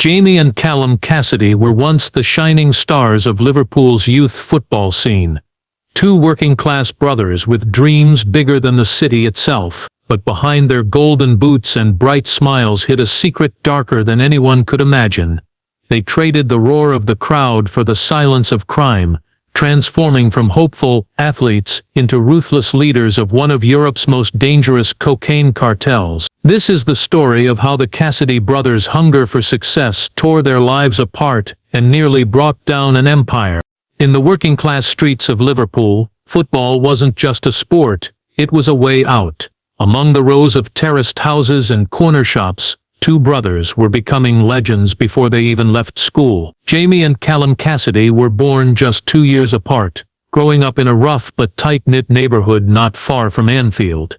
Jamie and Callum Cassidy were once the shining stars of Liverpool's youth football scene. Two working-class brothers with dreams bigger than the city itself, but behind their golden boots and bright smiles hid a secret darker than anyone could imagine. They traded the roar of the crowd for the silence of crime, transforming from hopeful athletes into ruthless leaders of one of Europe's most dangerous cocaine cartels. This is the story of how the Cassidy brothers' hunger for success tore their lives apart and nearly brought down an empire. In the working-class streets of Liverpool, football wasn't just a sport, it was a way out. Among the rows of terraced houses and corner shops, two brothers were becoming legends before they even left school. Jamie and Callum Cassidy were born just 2 years apart, growing up in a rough but tight-knit neighborhood not far from Anfield.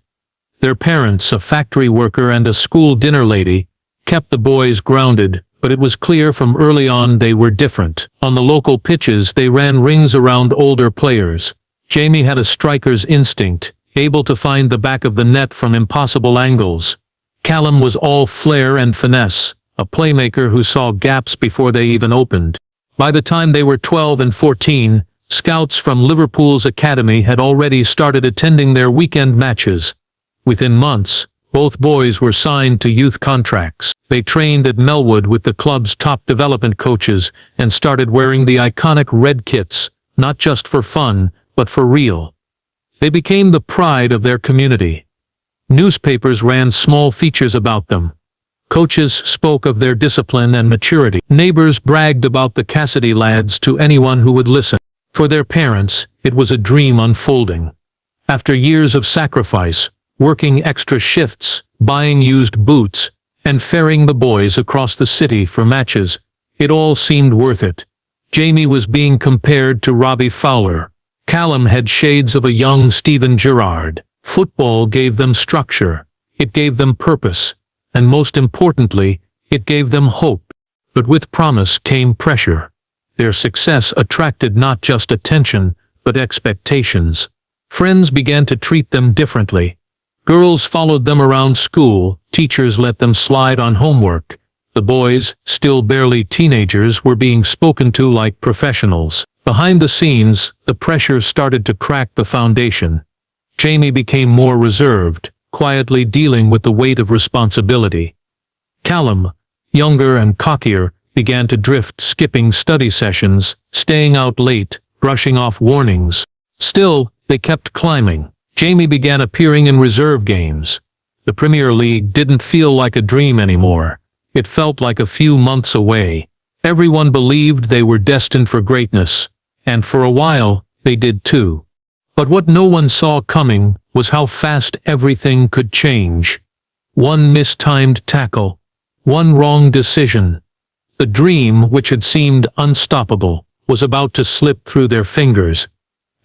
Their parents, a factory worker and a school dinner lady, kept the boys grounded, but it was clear from early on they were different. On the local pitches they ran rings around older players. Jamie had a striker's instinct, able to find the back of the net from impossible angles. Callum was all flair and finesse, a playmaker who saw gaps before they even opened. By the time they were 12 and 14, scouts from Liverpool's academy had already started attending their weekend matches. Within months, both boys were signed to youth contracts. They trained at Melwood with the club's top development coaches and started wearing the iconic red kits, not just for fun, but for real. They became the pride of their community. Newspapers ran small features about them. Coaches spoke of their discipline and maturity. Neighbors bragged about the Cassidy lads to anyone who would listen. For their parents, it was a dream unfolding. After years of sacrifice, working extra shifts, buying used boots, and ferrying the boys across the city for matches, it all seemed worth it. Jamie was being compared to Robbie Fowler. Callum had shades of a young Steven Gerrard. Football gave them structure, it gave them purpose, and most importantly, it gave them hope. But with promise came pressure. Their success attracted not just attention, but expectations. Friends began to treat them differently. Girls followed them around school, teachers let them slide on homework. The boys, still barely teenagers, were being spoken to like professionals. Behind the scenes, the pressure started to crack the foundation. Jamie became more reserved, quietly dealing with the weight of responsibility. Callum, younger and cockier, began to drift, skipping study sessions, staying out late, brushing off warnings. Still, they kept climbing. Jamie began appearing in reserve games. The Premier League didn't feel like a dream anymore. It felt like a few months away. Everyone believed they were destined for greatness, and for a while, they did too. But what no one saw coming was how fast everything could change. One mistimed tackle, one wrong decision. The dream, which had seemed unstoppable, was about to slip through their fingers.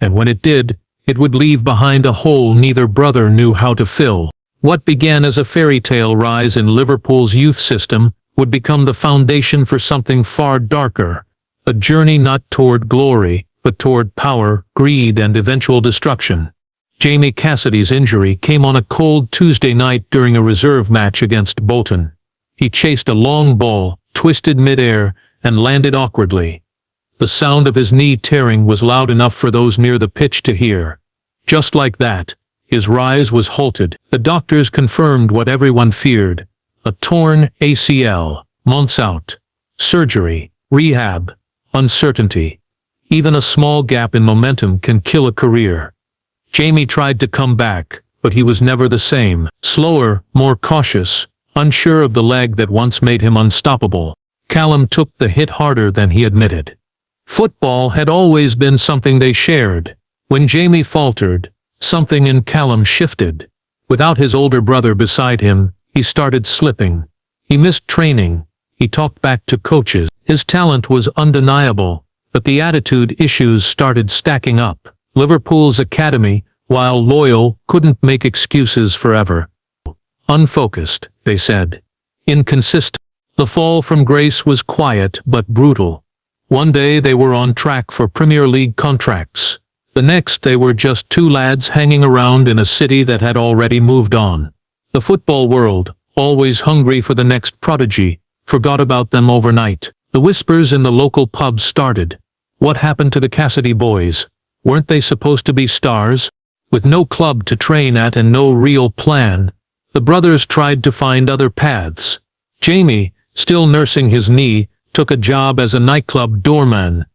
And when it did, it would leave behind a hole neither brother knew how to fill. What began as a fairy tale rise in Liverpool's youth system would become the foundation for something far darker. A journey not toward glory, but toward power, greed, and eventual destruction. Jamie Cassidy's injury came on a cold Tuesday night during a reserve match against Bolton. He chased a long ball, twisted mid-air, and landed awkwardly. The sound of his knee tearing was loud enough for those near the pitch to hear. Just like that, his rise was halted. The doctors confirmed what everyone feared. A torn ACL, months out. Surgery, rehab, uncertainty. Even a small gap in momentum can kill a career. Jamie tried to come back, but he was never the same. Slower, more cautious, unsure of the leg that once made him unstoppable. Callum took the hit harder than he admitted. Football had always been something they shared. When Jamie faltered, something in Callum shifted. Without his older brother beside him, he started slipping. He missed training. He talked back to coaches. His talent was undeniable, but the attitude issues started stacking up. Liverpool's academy, while loyal, couldn't make excuses forever. Unfocused, they said. Inconsistent. The fall from grace was quiet but brutal. One day they were on track for Premier League contracts. The next they were just two lads hanging around in a city that had already moved on. The football world, always hungry for the next prodigy, forgot about them overnight. The whispers in the local pubs started. What happened to the Cassidy boys? Weren't they supposed to be stars? With no club to train at and no real plan, the brothers tried to find other paths. Jamie, still nursing his knee, took a job as a nightclub doorman.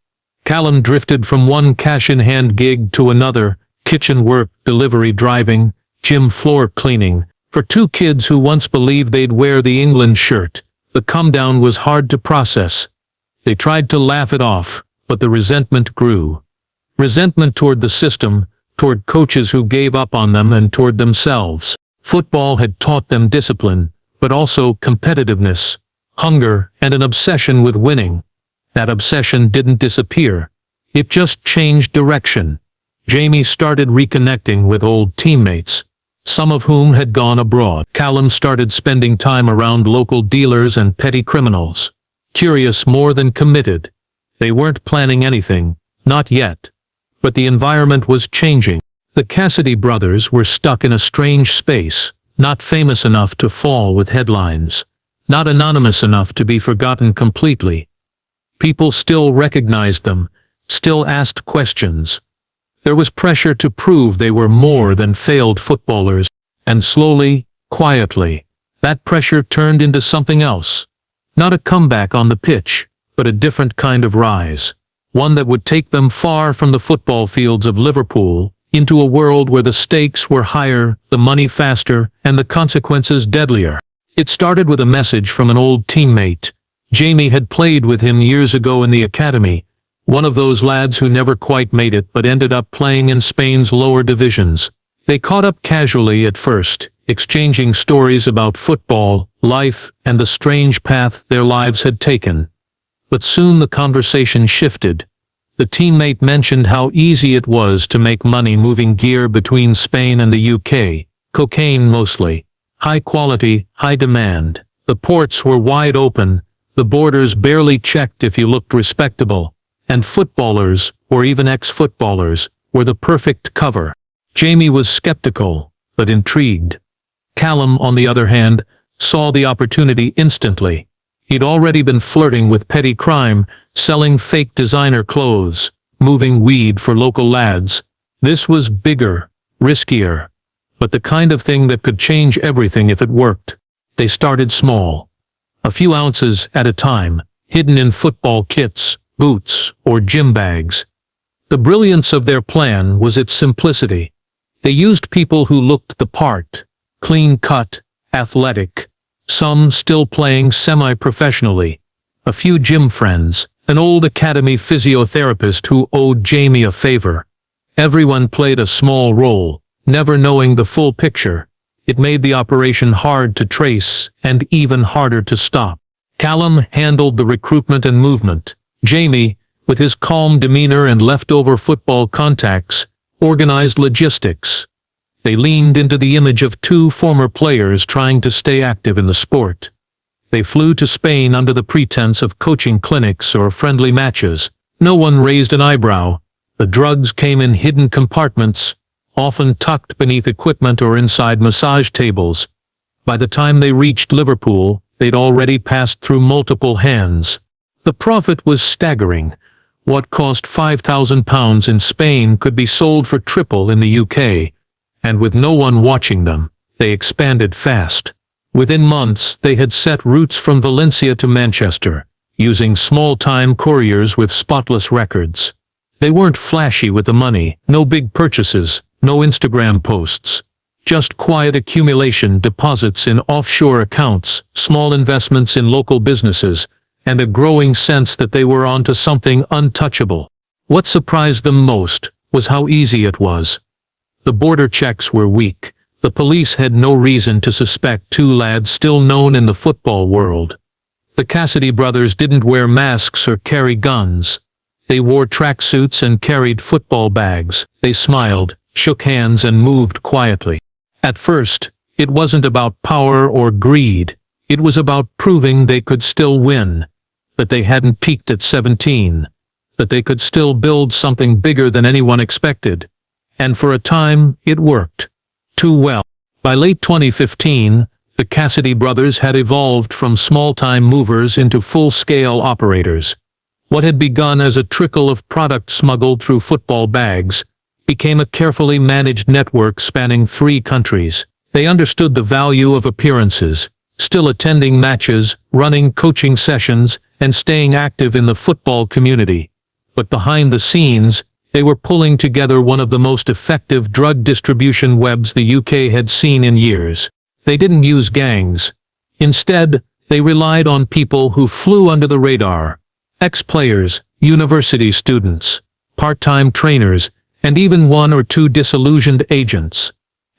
Callum drifted from one cash-in-hand gig to another, kitchen work, delivery driving, gym floor cleaning. For two kids who once believed they'd wear the England shirt, the come-down was hard to process. They tried to laugh it off, but the resentment grew. Resentment toward the system, toward coaches who gave up on them, and toward themselves. Football had taught them discipline, but also competitiveness, hunger, and an obsession with winning. That obsession didn't disappear. It just changed direction. Jamie started reconnecting with old teammates, some of whom had gone abroad. Callum started spending time around local dealers and petty criminals. Curious more than committed. They weren't planning anything, not yet. But the environment was changing. The Cassidy brothers were stuck in a strange space, not famous enough to fall with headlines, not anonymous enough to be forgotten completely. People still recognized them, still asked questions. There was pressure to prove they were more than failed footballers, and slowly, quietly, that pressure turned into something else. Not a comeback on the pitch, but a different kind of rise. One that would take them far from the football fields of Liverpool, into a world where the stakes were higher, the money faster, and the consequences deadlier. It started with a message from an old teammate. Jamie had played with him years ago in the academy, one of those lads who never quite made it but ended up playing in Spain's lower divisions. They caught up casually at first, exchanging stories about football, life, and the strange path their lives had taken. But soon the conversation shifted. The teammate mentioned how easy it was to make money moving gear between Spain and the UK, cocaine mostly. High quality, high demand. The ports were wide open, the borders barely checked if you looked respectable, and footballers, or even ex-footballers, were the perfect cover. Jamie was skeptical, but intrigued. Callum, on the other hand, saw the opportunity instantly. He'd already been flirting with petty crime, selling fake designer clothes, moving weed for local lads. This was bigger, riskier, but the kind of thing that could change everything if it worked. They started small. A few ounces at a time, hidden in football kits, boots, or gym bags. The brilliance of their plan was its simplicity. They used people who looked the part, clean-cut, athletic, some still playing semi-professionally, a few gym friends, an old academy physiotherapist who owed Jamie a favor. Everyone played a small role, never knowing the full picture. It made the operation hard to trace and even harder to stop. Callum handled the recruitment and movement. Jamie, with his calm demeanor and leftover football contacts, organized logistics. They leaned into the image of two former players trying to stay active in the sport. They flew to Spain under the pretense of coaching clinics or friendly matches. No one raised an eyebrow. The drugs came in hidden compartments, often tucked beneath equipment or inside massage tables. By the time they reached Liverpool, they'd already passed through multiple hands. The profit was staggering. What cost £5,000 in Spain could be sold for triple in the UK. And with no one watching them, they expanded fast. Within months, they had set routes from Valencia to Manchester, using small-time couriers with spotless records. They weren't flashy with the money, no big purchases, no Instagram posts. Just quiet accumulation, deposits in offshore accounts, small investments in local businesses, and a growing sense that they were onto something untouchable. What surprised them most was how easy it was. The border checks were weak. The police had no reason to suspect two lads still known in the football world. The Cassidy brothers didn't wear masks or carry guns. They wore tracksuits and carried football bags. They smiled, shook hands, and moved quietly. At first, it wasn't about power or greed. It was about proving they could still win. That they hadn't peaked at 17. That they could still build something bigger than anyone expected. And for a time, it worked. Too well. By late 2015, The Cassidy brothers had evolved from small-time movers into full-scale operators. What had begun as a trickle of product smuggled through football bags became a carefully managed network spanning 3 countries. They understood the value of appearances, still attending matches, running coaching sessions, and staying active in the football community. But behind the scenes, they were pulling together one of the most effective drug distribution webs the UK had seen in years. They didn't use gangs. Instead, they relied on people who flew under the radar. Ex-players, university students, part-time trainers, and even 1 or 2 disillusioned agents.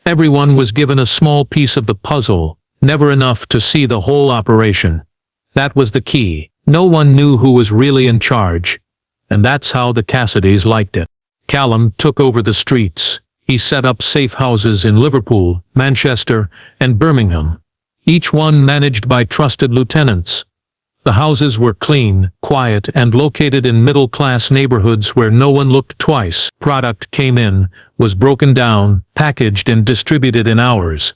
Everyone was given a small piece of the puzzle, never enough to see the whole operation. That was the key. No one knew who was really in charge. And that's how the Cassidys liked it. Callum took over the streets. He set up safe houses in Liverpool, Manchester, and Birmingham, each one managed by trusted lieutenants. The houses were clean, quiet, and located in middle-class neighborhoods where no one looked twice. Product came in, was broken down, packaged and distributed in hours.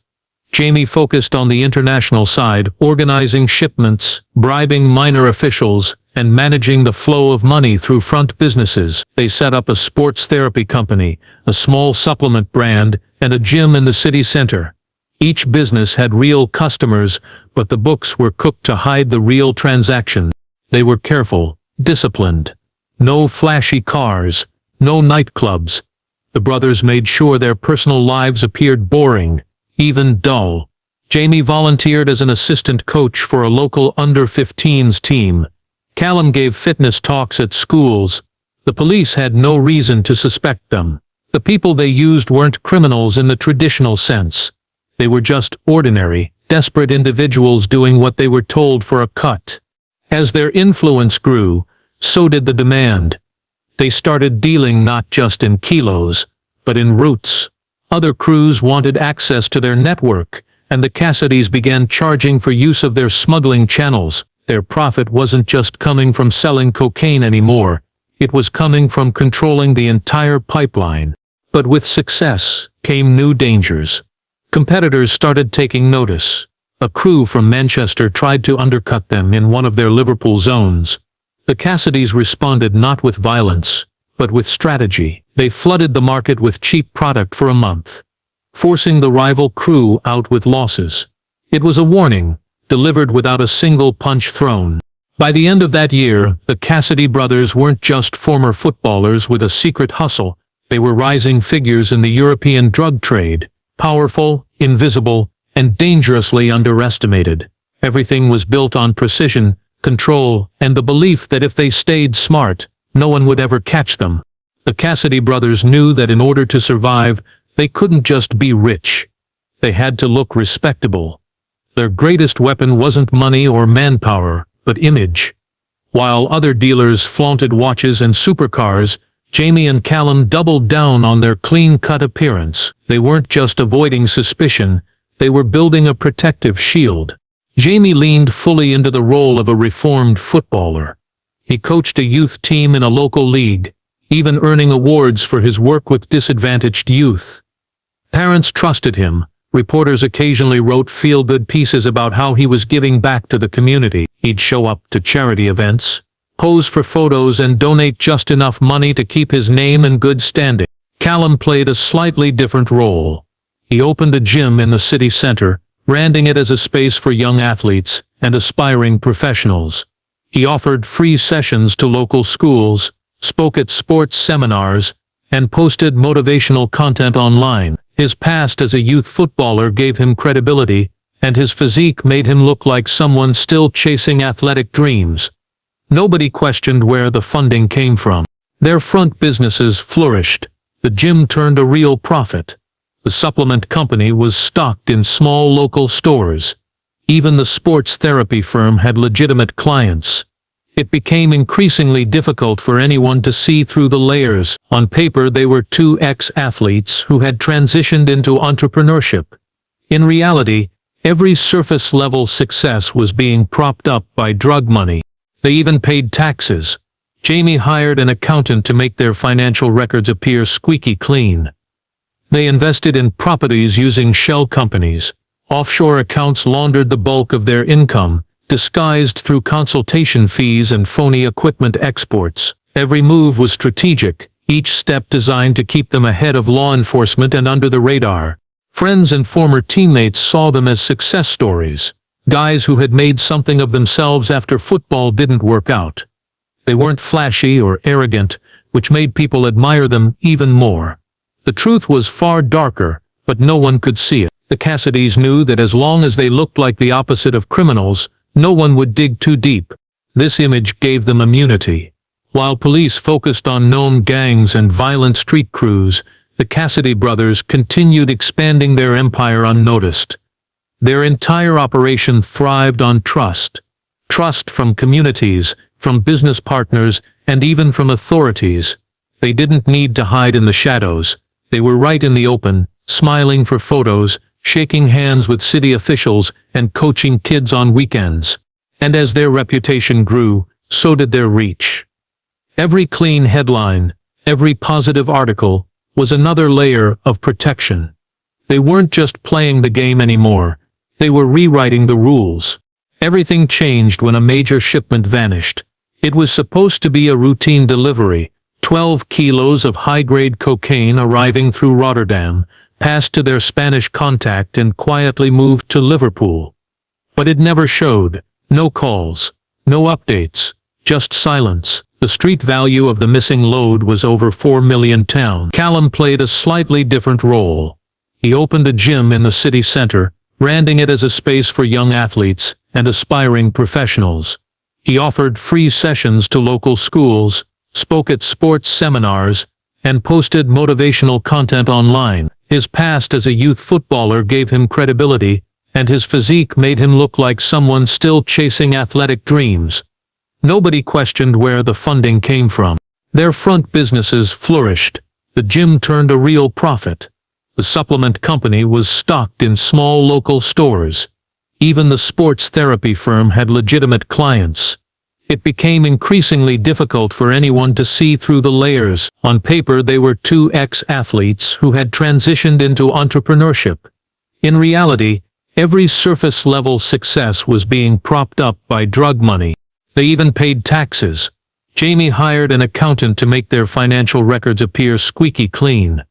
Jamie focused on the international side, organizing shipments, bribing minor officials, and managing the flow of money through front businesses. They set up a sports therapy company, a small supplement brand, and a gym in the city center. Each business had real customers, but the books were cooked to hide the real transaction. They were careful, disciplined. No flashy cars, no nightclubs. The brothers made sure their personal lives appeared boring, even dull. Jamie volunteered as an assistant coach for a local under-15s team. Callum gave fitness talks at schools. The police had no reason to suspect them. The people they used weren't criminals in the traditional sense. They were just ordinary, desperate individuals doing what they were told for a cut. As their influence grew, so did the demand. They started dealing not just in kilos, but in routes. Other crews wanted access to their network, and the Cassidys began charging for use of their smuggling channels. Their profit wasn't just coming from selling cocaine anymore, it was coming from controlling the entire pipeline. But with success came new dangers. Competitors started taking notice. A crew from Manchester tried to undercut them in one of their Liverpool zones. The Cassidys responded not with violence, but with strategy. They flooded the market with cheap product for a month, forcing the rival crew out with losses. It was a warning, delivered without a single punch thrown. By the end of that year, the Cassidy brothers weren't just former footballers with a secret hustle. They were rising figures in the European drug trade. Powerful, invisible, and dangerously underestimated. Everything was built on precision, control, and the belief that if they stayed smart, no one would ever catch them. The Cassidy brothers knew that in order to survive, they couldn't just be rich. They had to look respectable. Their greatest weapon wasn't money or manpower, but image. While other dealers flaunted watches and supercars, Jamie and Callum doubled down on their clean-cut appearance. They weren't just avoiding suspicion, they were building a protective shield. Jamie leaned fully into the role of a reformed footballer. He coached a youth team in a local league, even earning awards for his work with disadvantaged youth. Parents trusted him. Reporters occasionally wrote feel-good pieces about how he was giving back to the community. He'd show up to charity events, pose for photos and donate just enough money to keep his name in good standing. Callum played a slightly different role. He opened a gym in the city center, branding it as a space for young athletes and aspiring professionals. He offered free sessions to local schools, spoke at sports seminars, and posted motivational content online. His past as a youth footballer gave him credibility, and his physique made him look like someone still chasing athletic dreams. Nobody questioned where the funding came from. Their front businesses flourished. The gym turned a real profit. The supplement company was stocked in small local stores. Even the sports therapy firm had legitimate clients. It became increasingly difficult for anyone to see through the layers. On paper, they were 2 ex-athletes who had transitioned into entrepreneurship. In reality, every surface-level success was being propped up by drug money. They even paid taxes. Jamie hired an accountant to make their financial records appear squeaky clean. They invested in properties using shell companies, Offshore accounts laundered the bulk of their income, disguised through consultation fees and phony equipment exports. Every move was strategic, each step designed to keep them ahead of law enforcement and under the radar. Friends and former teammates saw them as success stories, guys who had made something of themselves after football didn't work out. They weren't flashy or arrogant, which made people admire them even more. The truth was far darker, but no one could see it. The Cassidys knew that as long as they looked like the opposite of criminals, no one would dig too deep. This image gave them immunity. While police focused on known gangs and violent street crews, the Cassidy brothers continued expanding their empire unnoticed. Their entire operation thrived on trust. Trust from communities, from business partners, and even from authorities. They didn't need to hide in the shadows. They were right in the open, smiling for photos, shaking hands with city officials, and coaching kids on weekends. And as their reputation grew, so did their reach. Every clean headline, every positive article, was another layer of protection. They weren't just playing the game anymore. They were rewriting the rules. Everything changed when a major shipment vanished. It was supposed to be a routine delivery, 12 kilos of high-grade cocaine arriving through Rotterdam, passed to their Spanish contact and quietly moved to Liverpool. But it never showed. No calls, no updates, just silence. The street value of the missing load was over £4 million. Callum played a slightly different role. He opened a gym in the city centre, branding it as a space for young athletes and aspiring professionals. He offered free sessions to local schools, spoke at sports seminars, and posted motivational content online. His past as a youth footballer gave him credibility, and his physique made him look like someone still chasing athletic dreams. Nobody questioned where the funding came from. Their front businesses flourished. The gym turned a real profit. The supplement company was stocked in small local stores. Even the sports therapy firm had legitimate clients. It became increasingly difficult for anyone to see through the layers. On paper, they were two ex-athletes who had transitioned into entrepreneurship. In reality, every surface-level success was being propped up by drug money. They even paid taxes. Jamie hired an accountant to make their financial records appear squeaky clean.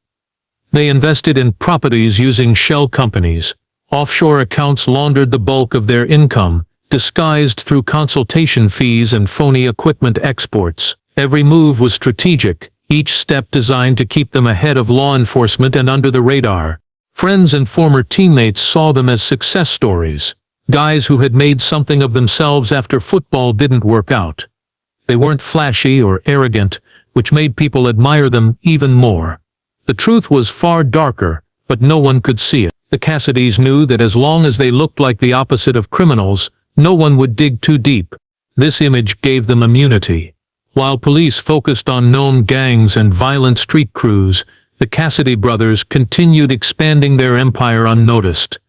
They invested in properties using shell companies. Offshore accounts laundered the bulk of their income, disguised through consultation fees and phony equipment exports. Every move was strategic, each step designed to keep them ahead of law enforcement and under the radar. Friends and former teammates saw them as success stories, guys who had made something of themselves after football didn't work out. They weren't flashy or arrogant, which made people admire them even more. The truth was far darker, but no one could see it. The Cassidys knew that as long as they looked like the opposite of criminals, no one would dig too deep. This image gave them immunity. While police focused on known gangs and violent street crews, the Cassidy brothers continued expanding their empire unnoticed.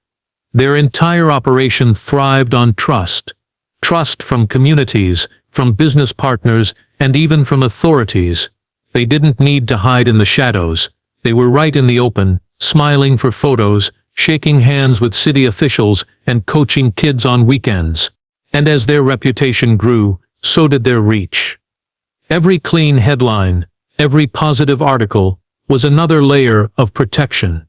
Their entire operation thrived on trust. Trust from communities, from business partners, and even from authorities. They didn't need to hide in the shadows. They were right in the open, smiling for photos, shaking hands with city officials, and coaching kids on weekends. And as their reputation grew, so did their reach. Every clean headline, every positive article, was another layer of protection.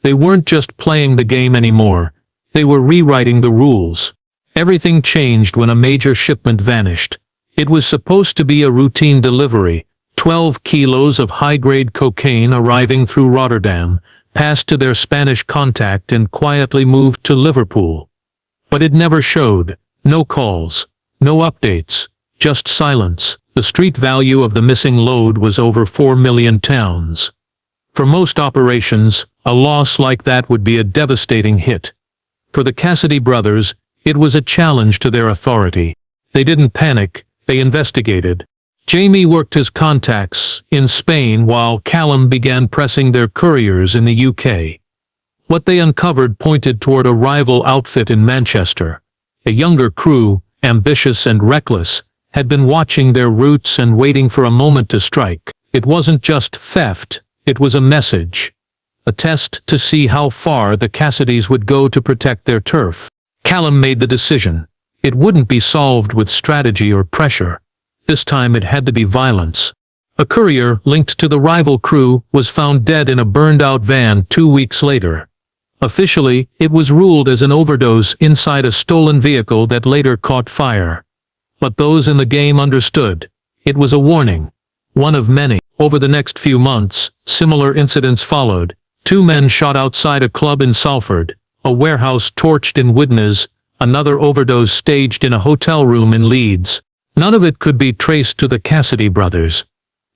They weren't just playing the game anymore. They were rewriting the rules. Everything changed when a major shipment vanished. It was supposed to be a routine delivery, 12 kilos of high-grade cocaine arriving through Rotterdam, passed to their Spanish contact and quietly moved to Liverpool. But it never showed. No calls, no updates, just silence. The street value of the missing load was over £4 million. For most operations, a loss like that would be a devastating hit. For the Cassidy brothers, it was a challenge to their authority. They didn't panic, they investigated. Jamie worked his contacts in Spain while Callum began pressing their couriers in the UK. What they uncovered pointed toward a rival outfit in Manchester. A younger crew, ambitious and reckless, had been watching their routes and waiting for a moment to strike. It wasn't just theft, it was a message. a test to see how far the Cassidys would go to protect their turf. Callum made the decision. It wouldn't be solved with strategy or pressure. This time it had to be violence. A courier linked to the rival crew was found dead in a burned-out van 2 weeks later. Officially, it was ruled as an overdose inside a stolen vehicle that later caught fire. But those in the game understood. It was a warning. One of many. Over the next few months, similar incidents followed. 2 men shot outside a club in Salford, a warehouse torched in Widnes, another overdose staged in a hotel room in Leeds. None of it could be traced to the Cassidy brothers.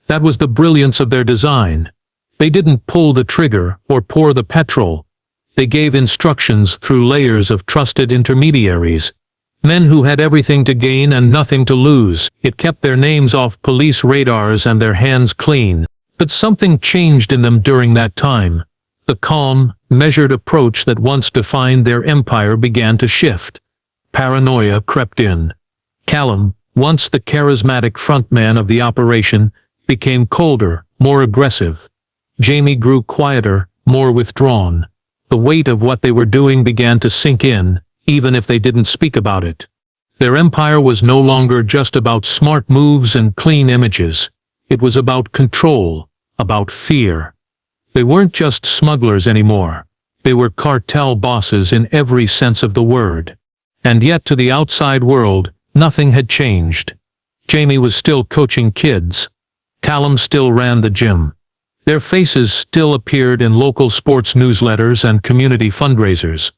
That was the brilliance of their design. They didn't pull the trigger or pour the petrol. They gave instructions through layers of trusted intermediaries. Men who had everything to gain and nothing to lose. It kept their names off police radars and their hands clean. But something changed in them during that time. The calm, measured approach that once defined their empire began to shift. Paranoia crept in. Callum, once the charismatic frontman of the operation, became colder, more aggressive. Jamie grew quieter, more withdrawn. The weight of what they were doing began to sink in, even if they didn't speak about it. Their empire was no longer just about smart moves and clean images. It was about control, about fear. They weren't just smugglers anymore. They were cartel bosses in every sense of the word. And yet to the outside world, nothing had changed. Jamie was still coaching kids. Callum still ran the gym. Their faces still appeared in local sports newsletters and community fundraisers.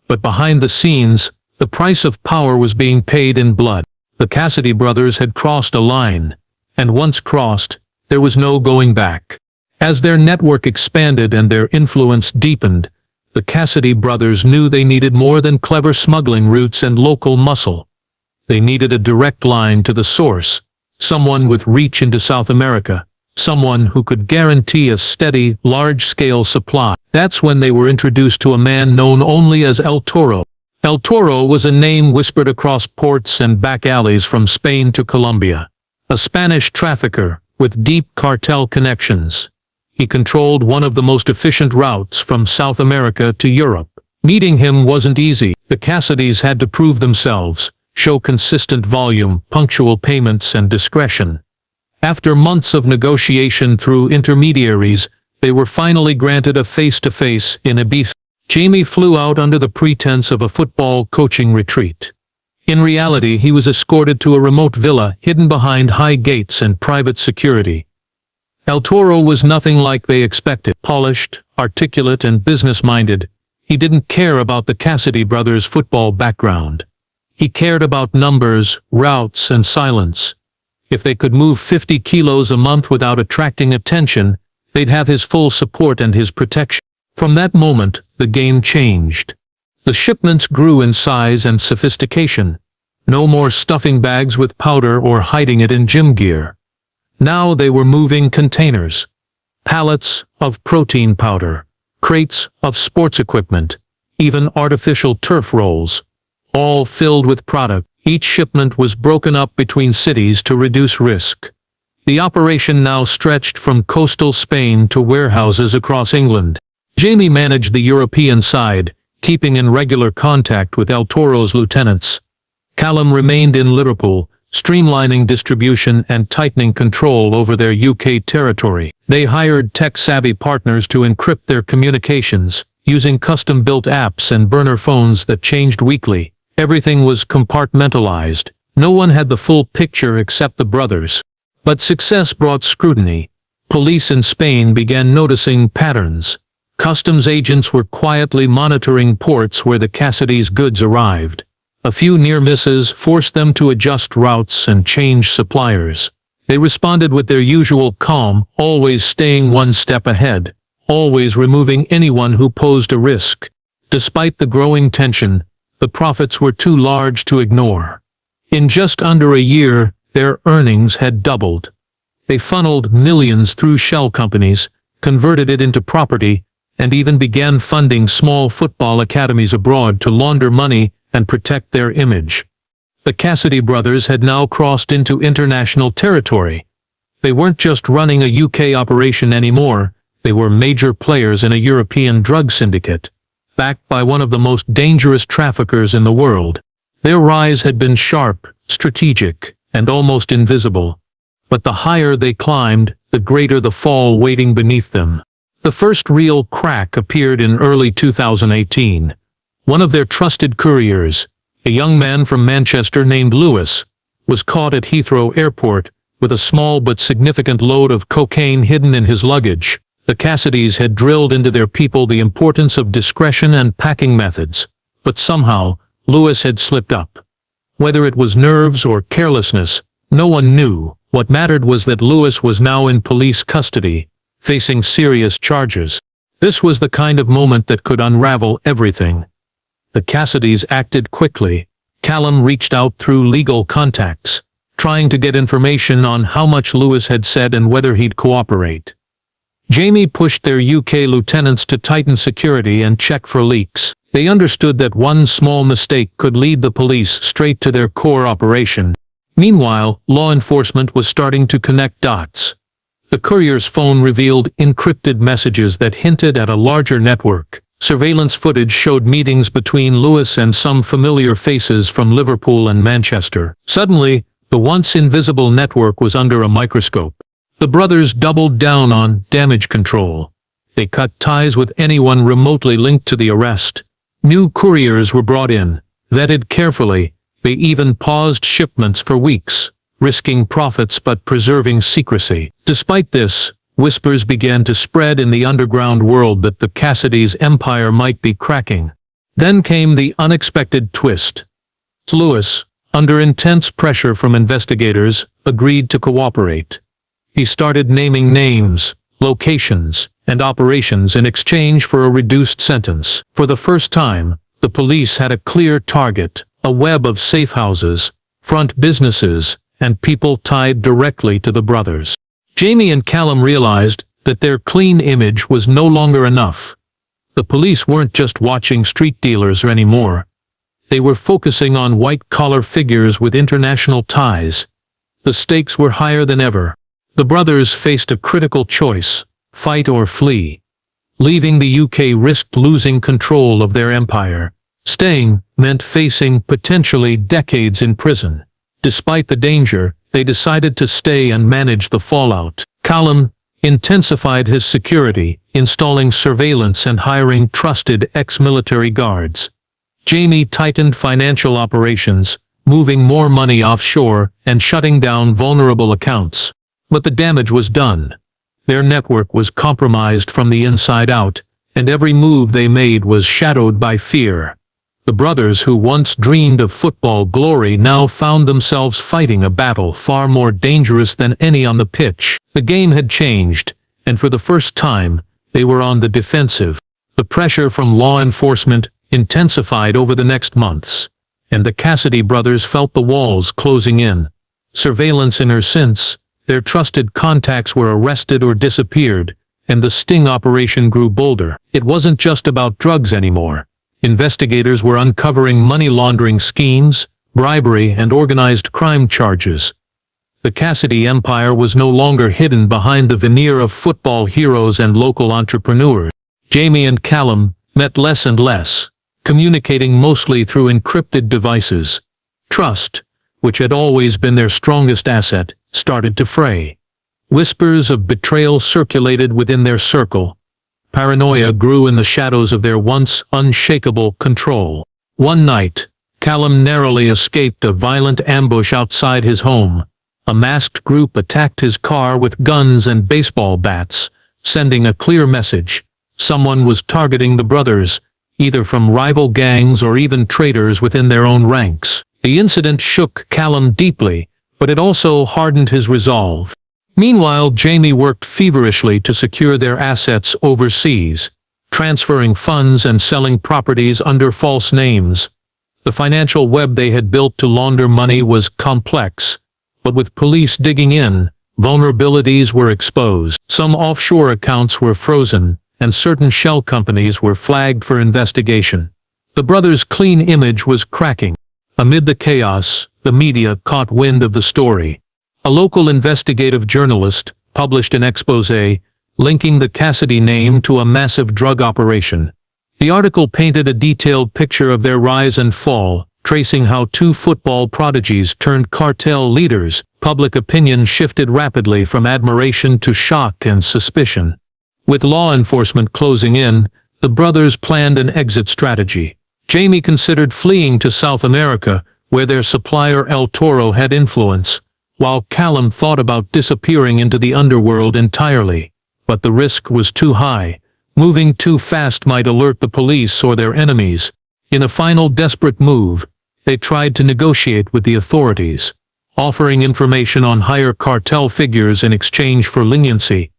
But behind the scenes, the price of power was being paid in blood. The Cassidy brothers had crossed a line, and once crossed, there was no going back. As their network expanded and their influence deepened, the Cassidy brothers knew they needed more than clever smuggling routes and local muscle. They needed a direct line to the source, someone with reach into South America. Someone who could guarantee a steady, large-scale supply. That's when they were introduced to a man known only as El Toro. El Toro was a name whispered across ports and back alleys from Spain to Colombia. A Spanish trafficker with deep cartel connections. He controlled one of the most efficient routes from South America to Europe. Meeting him wasn't easy. The Cassidys had to prove themselves, show consistent volume, punctual payments, and discretion. After months of negotiation through intermediaries, they were finally granted a face-to-face in Ibiza. Jamie flew out under the pretense of a football coaching retreat. In reality, he was escorted to a remote villa hidden behind high gates and private security. El Toro was nothing like they expected. Polished, articulate, and business-minded, he didn't care about the Cassidy brothers' football background. He cared about numbers, routes, and silence. If they could move 50 kilos a month without attracting attention, they'd have his full support and his protection. From that moment, the game changed. The shipments grew in size and sophistication. No more stuffing bags with powder or hiding it in gym gear. Now they were moving containers. Pallets of protein powder, crates of sports equipment, even artificial turf rolls, all filled with product. Each shipment was broken up between cities to reduce risk. The operation now stretched from coastal Spain to warehouses across England. Jamie managed the European side, keeping in regular contact with El Toro's lieutenants. Callum remained in Liverpool, streamlining distribution and tightening control over their UK territory. They hired tech-savvy partners to encrypt their communications, using custom-built apps and burner phones that changed weekly. Everything was compartmentalized. No one had the full picture except the brothers. But success brought scrutiny. Police in Spain began noticing patterns. Customs agents were quietly monitoring ports where the Cassidys' goods arrived. A few near misses forced them to adjust routes and change suppliers. They responded with their usual calm, always staying one step ahead, always removing anyone who posed a risk. Despite the growing tension, the profits were too large to ignore. In just under a year, their earnings had doubled. They funneled millions through shell companies, converted it into property, and even began funding small football academies abroad to launder money and protect their image. The Cassidy brothers had now crossed into international territory. They weren't just running a UK operation anymore, They were major players in a European drug syndicate, backed by one of the most dangerous traffickers in the world. Their rise had been sharp, strategic, and almost invisible. But the higher they climbed, the greater the fall waiting beneath them. The first real crack appeared in early 2018. One of their trusted couriers, a young man from Manchester named Lewis, was caught at Heathrow Airport with a small but significant load of cocaine hidden in his luggage. The Cassidys had drilled into their people the importance of discretion and packing methods, but somehow, Lewis had slipped up. Whether it was nerves or carelessness, no one knew. What mattered was that Lewis was now in police custody, facing serious charges. This was the kind of moment that could unravel everything. The Cassidys acted quickly. Callum reached out through legal contacts, trying to get information on how much Lewis had said and whether he'd cooperate. Jamie pushed their UK lieutenants to tighten security and check for leaks. They understood that one small mistake could lead the police straight to their core operation. Meanwhile, law enforcement was starting to connect dots. The courier's phone revealed encrypted messages that hinted at a larger network. Surveillance footage showed meetings between Lewis and some familiar faces from Liverpool and Manchester. Suddenly, the once invisible network was under a microscope. The brothers doubled down on damage control. They cut ties with anyone remotely linked to the arrest. New couriers were brought in, vetted carefully. They even paused shipments for weeks, risking profits but preserving secrecy. Despite this, whispers began to spread in the underground world that the Cassidys' empire might be cracking. Then came the unexpected twist. Lewis, under intense pressure from investigators, agreed to cooperate. He started naming names, locations, and operations in exchange for a reduced sentence. For the first time, the police had a clear target, a web of safe houses, front businesses, and people tied directly to the brothers. Jamie and Callum realized that their clean image was no longer enough. The police weren't just watching street dealers anymore. They were focusing on white-collar figures with international ties. The stakes were higher than ever. The brothers faced a critical choice: fight or flee. Leaving the UK risked losing control of their empire. Staying meant facing potentially decades in prison. Despite the danger, they decided to stay and manage the fallout. Callum intensified his security, installing surveillance and hiring trusted ex-military guards. Jamie tightened financial operations, moving more money offshore and shutting down vulnerable accounts. But the damage was done. Their network was compromised from the inside out, and every move they made was shadowed by fear. The brothers who once dreamed of football glory now found themselves fighting a battle far more dangerous than any on the pitch. The game had changed, and for the first time, they were on the defensive. The pressure from law enforcement intensified over the next months, and the Cassidy brothers felt the walls closing in. Surveillance in her since, their trusted contacts were arrested or disappeared, and the sting operation grew bolder. It wasn't just about drugs anymore. Investigators were uncovering money laundering schemes, bribery, and organized crime charges. The Cassidy empire was no longer hidden behind the veneer of football heroes and local entrepreneurs. Jamie and Callum met less and less, communicating mostly through encrypted devices. Trust, which had always been their strongest asset, started to fray. Whispers of betrayal circulated within their circle. Paranoia grew in the shadows of their once unshakable control. One night, Callum narrowly escaped a violent ambush outside his home. A masked group attacked his car with guns and baseball bats, sending a clear message. Someone was targeting the brothers, either from rival gangs or even traitors within their own ranks. The incident shook Callum deeply, but it also hardened his resolve. Meanwhile, Jamie worked feverishly to secure their assets overseas, transferring funds and selling properties under false names. The financial web they had built to launder money was complex, but with police digging in, vulnerabilities were exposed. Some offshore accounts were frozen, and certain shell companies were flagged for investigation. The brothers' clean image was cracking. Amid the chaos, the media caught wind of the story. A local investigative journalist published an exposé linking the Cassidy name to a massive drug operation. The article painted a detailed picture of their rise and fall, tracing how two football prodigies turned cartel leaders. Public opinion shifted rapidly from admiration to shock and suspicion. With law enforcement closing in, the brothers planned an exit strategy. Jamie considered fleeing to South America, where their supplier El Toro had influence, while Callum thought about disappearing into the underworld entirely. But the risk was too high. Moving too fast might alert the police or their enemies. In a final desperate move, they tried to negotiate with the authorities, offering information on higher cartel figures in exchange for leniency.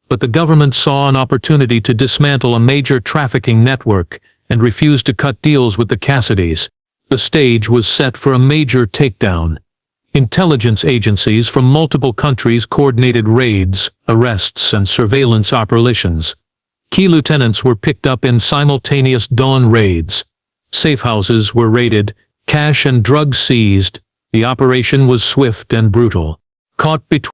But the government saw an opportunity to dismantle a major trafficking network and refused to cut deals with the Cassidys. The stage was set for a major takedown. Intelligence agencies from multiple countries coordinated raids, arrests, and surveillance operations. Key lieutenants were picked up in simultaneous dawn raids. Safe houses were raided, cash and drugs seized. The operation was swift and brutal. Caught between